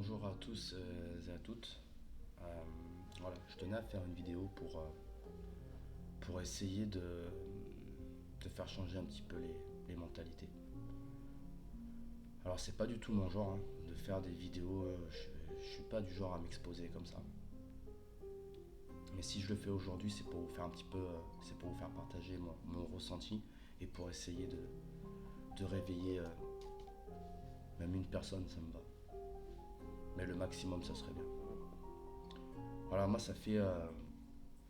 Bonjour à tous et à toutes. Voilà, je tenais à faire une vidéo pour essayer de faire changer un petit peu les mentalités. Alors c'est pas du tout mon genre de faire des vidéos, je suis pas du genre à m'exposer comme ça. Mais si je le fais aujourd'hui, c'est pour vous faire un petit peu, c'est pour vous faire partager mon ressenti et pour essayer de réveiller même une personne, ça me va. Mais le maximum, ça serait bien. Voilà, moi ça fait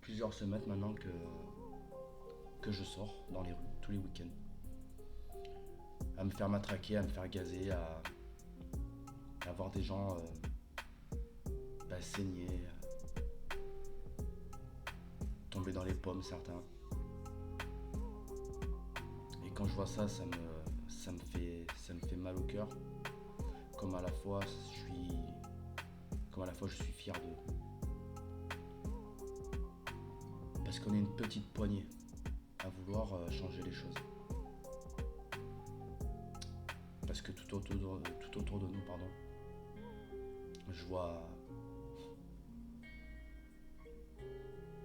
plusieurs semaines maintenant que je sors dans les rues tous les week-ends. À me faire matraquer, à me faire gazer, à voir des gens saigner, tomber dans les pommes certains. Et quand je vois ça, ça me fait mal au cœur. Comme à la fois je suis fier d'eux. Parce qu'on est une petite poignée à vouloir changer les choses. Parce que tout autour de nous, je vois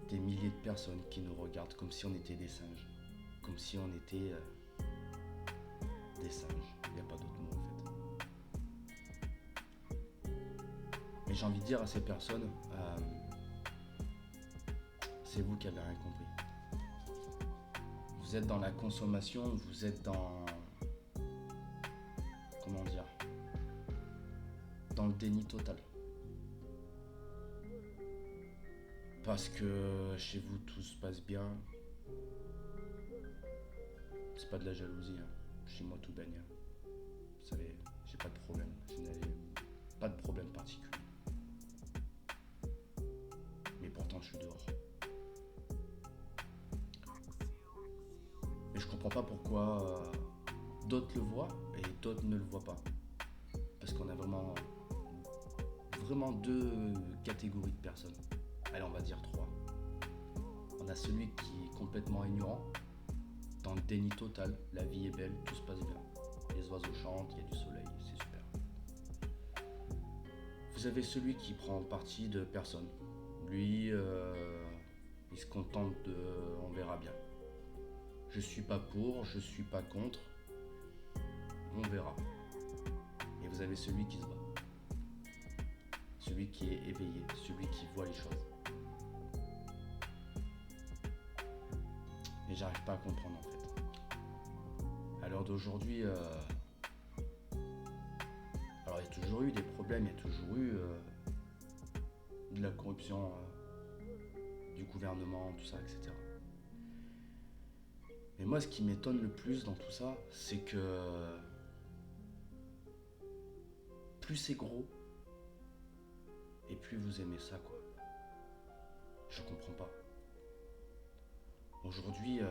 des milliers de personnes qui nous regardent comme si on était des singes. Comme si on était des singes. Il n'y a pas d'autre mot en fait. Mais j'ai envie de dire à ces personnes, c'est vous qui avez rien compris. Vous êtes dans la consommation, vous êtes dans... Comment dire ? Dans le déni total. Parce que chez vous tout se passe bien. C'est pas de la jalousie, Chez moi tout baigne. Vous savez, j'ai pas de problème. Je n'avais pas de problème particulier. Mais pourtant je suis dehors. Mais je comprends pas pourquoi d'autres le voient et d'autres ne le voient pas. Parce qu'on a vraiment deux catégories de personnes. Allez, on va dire trois. On a celui qui est complètement ignorant, dans le déni total, la vie est belle, tout se passe bien. Les oiseaux chantent, il y a du soleil, c'est super. Vous avez celui qui prend parti de personne. Lui, il se contente de on verra bien. Je suis pas pour, je suis pas contre, on verra. Et vous avez celui qui se bat. Celui qui est éveillé, celui qui voit les choses. Et j'arrive pas à comprendre en fait. À l'heure d'aujourd'hui, alors il y a toujours eu des problèmes, il y a toujours eu de la corruption du gouvernement, tout ça, etc. Mais moi, ce qui m'étonne le plus dans tout ça, c'est que plus c'est gros, et plus vous aimez ça, quoi. Je comprends pas. Aujourd'hui, la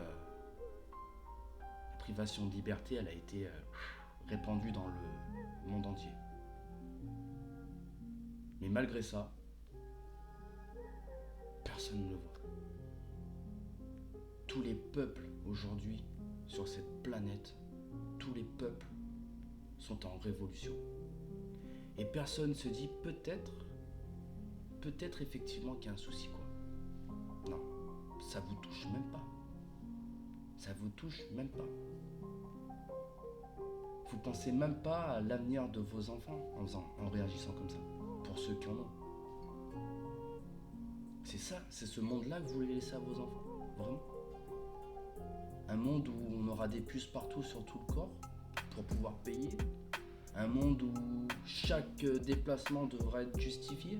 privation de liberté, elle a été répandue dans le monde entier. Mais malgré ça, personne ne le voit. Tous les peuples aujourd'hui sur cette planète, tous les peuples sont en révolution. Et personne ne se dit peut-être effectivement qu'il y a un souci, quoi. Non, ça vous touche même pas. Ça vous touche même pas. Vous pensez même pas à l'avenir de vos enfants en réagissant comme ça, pour ceux qui en ont. C'est ça, c'est ce monde-là que vous voulez laisser à vos enfants, vraiment. Un monde où on aura des puces partout sur tout le corps pour pouvoir payer. Un monde où chaque déplacement devra être justifié.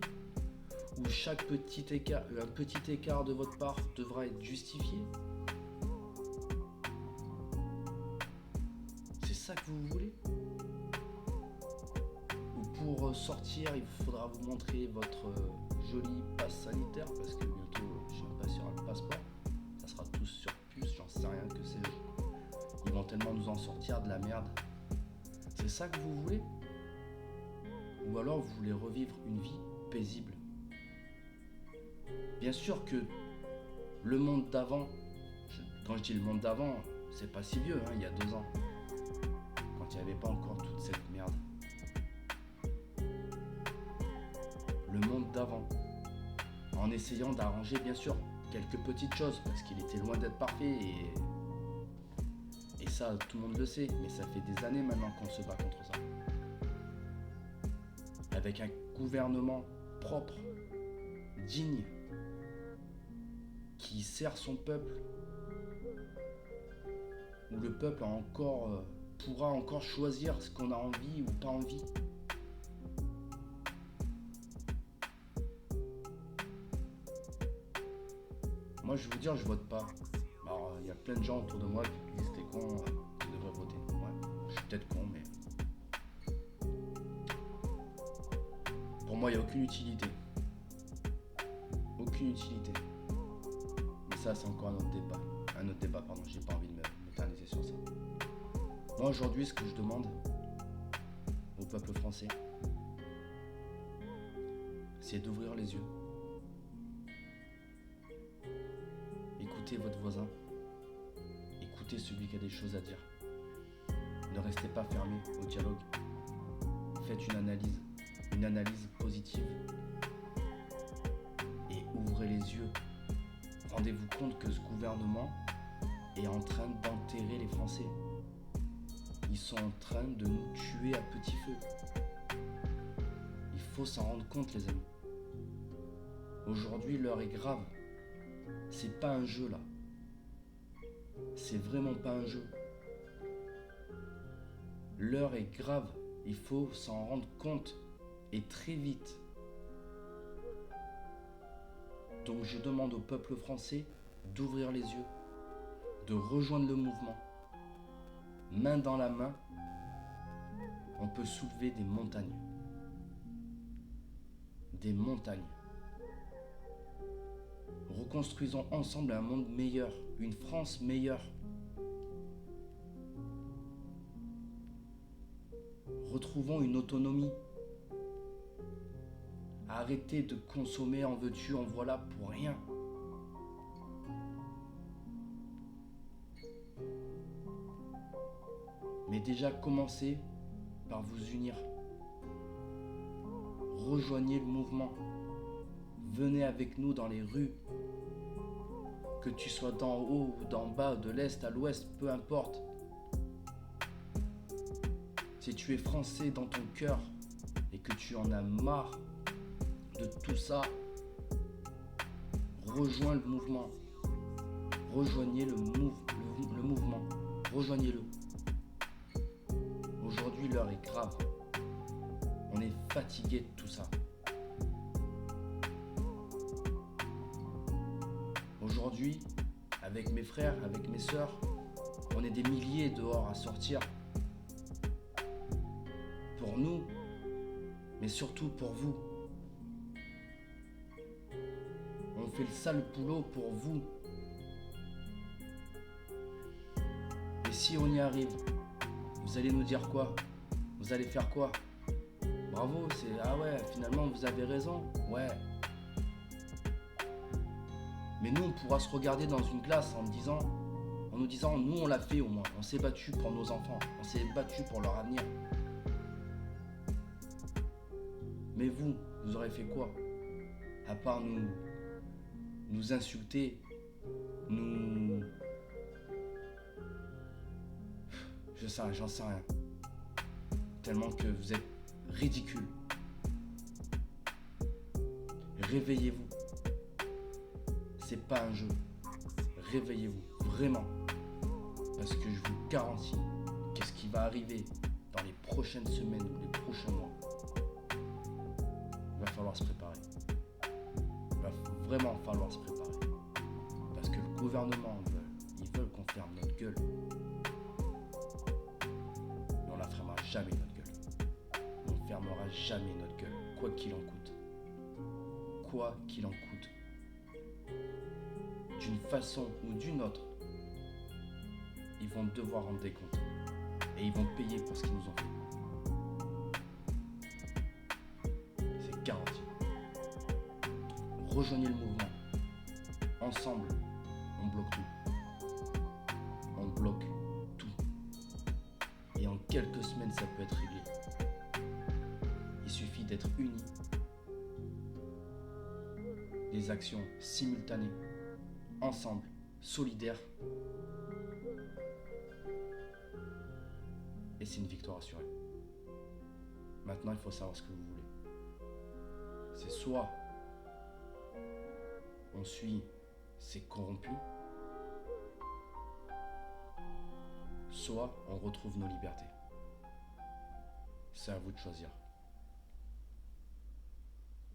Où chaque un petit écart de votre part devra être justifié. C'est ça que vous voulez ? Ou pour sortir, il faudra vous montrer votre joli passe sanitaire, parce que bientôt, je sais même pas s'il y aura le passeport. Ça sera tous sur puce, j'en sais rien, que sais-je. Ils vont tellement nous en sortir de la merde. C'est ça que vous voulez ? Ou alors vous voulez revivre une vie paisible ? Bien sûr que le monde d'avant, quand je dis le monde d'avant, c'est pas si vieux, il y a 2 ans. Quand il n'y avait pas encore toute cette merde. essayant d'arranger bien sûr quelques petites choses, parce qu'il était loin d'être parfait, et ça tout le monde le sait, mais ça fait des années maintenant qu'on se bat contre ça. Avec un gouvernement propre, digne, qui sert son peuple, où le peuple pourra encore choisir ce qu'on a envie ou pas envie. Moi, je vais vous dire, je vote pas. Alors, il y a plein de gens autour de moi qui disent t'es con, tu devrais voter. Ouais, je suis peut-être con, mais pour moi, il n'y a aucune utilité. Aucune utilité. Mais ça, c'est encore un autre débat. Pardon, j'ai pas envie de m'éterniser sur ça. Moi, aujourd'hui, ce que je demande au peuple français, c'est d'ouvrir les yeux. Écoutez votre voisin. Écoutez celui qui a des choses à dire. Ne restez pas fermé au dialogue. Faites une analyse positive. Et ouvrez les yeux. Rendez-vous compte que ce gouvernement est en train d'enterrer les Français. Ils sont en train de nous tuer à petit feu. Il faut s'en rendre compte, les amis. Aujourd'hui, l'heure est grave. C'est pas un jeu là. C'est vraiment pas un jeu. L'heure est grave. Il faut s'en rendre compte. Et très vite. Donc je demande au peuple français d'ouvrir les yeux, de rejoindre le mouvement. Main dans la main, on peut soulever des montagnes. Des montagnes. Reconstruisons ensemble un monde meilleur, une France meilleure. Retrouvons une autonomie. Arrêtez de consommer en veux-tu, en voilà pour rien. Mais déjà commencez par vous unir. Rejoignez le mouvement. Venez avec nous dans les rues. Que tu sois d'en haut ou d'en bas, de l'est à l'ouest, peu importe. Si tu es français dans ton cœur et que tu en as marre de tout ça, rejoins le mouvement. Rejoignez le mouvement. Rejoignez-le. Aujourd'hui, l'heure est grave. On est fatigué de tout ça. Aujourd'hui, avec mes frères, avec mes sœurs, on est des milliers dehors à sortir. Pour nous, mais surtout pour vous. On fait le sale boulot pour vous. Et si on y arrive, vous allez nous dire quoi? Vous allez faire quoi? Bravo, c'est ah ouais, finalement vous avez raison. Ouais. Mais nous, on pourra se regarder dans une glace en nous disant, nous on l'a fait au moins. On s'est battu pour nos enfants. On s'est battu pour leur avenir. Mais vous aurez fait quoi? À part nous insulter, j'en sais rien. Tellement que vous êtes ridicules. Réveillez-vous. C'est pas un jeu. Réveillez-vous, vraiment. Parce que je vous garantis qu'est-ce qui va arriver dans les prochaines semaines ou les prochains mois. Il va falloir se préparer. Il va vraiment falloir se préparer. Parce que le gouvernement ils veulent qu'on ferme notre gueule. Mais on la fermera jamais notre gueule. On ne fermera jamais notre gueule, quoi qu'il en coûte. Quoi qu'il en coûte. D'une façon ou d'une autre, ils vont devoir rendre des comptes. Et ils vont payer pour ce qu'ils nous ont fait. C'est garanti. Rejoignez le mouvement. Ensemble, on bloque tout. On bloque tout. Et en quelques semaines, ça peut être réglé. Il suffit d'être unis. des actions simultanées, ensemble, solidaires. Et c'est une victoire assurée. Maintenant, il faut savoir ce que vous voulez. C'est soit on suit ces corrompus, soit on retrouve nos libertés. C'est à vous de choisir.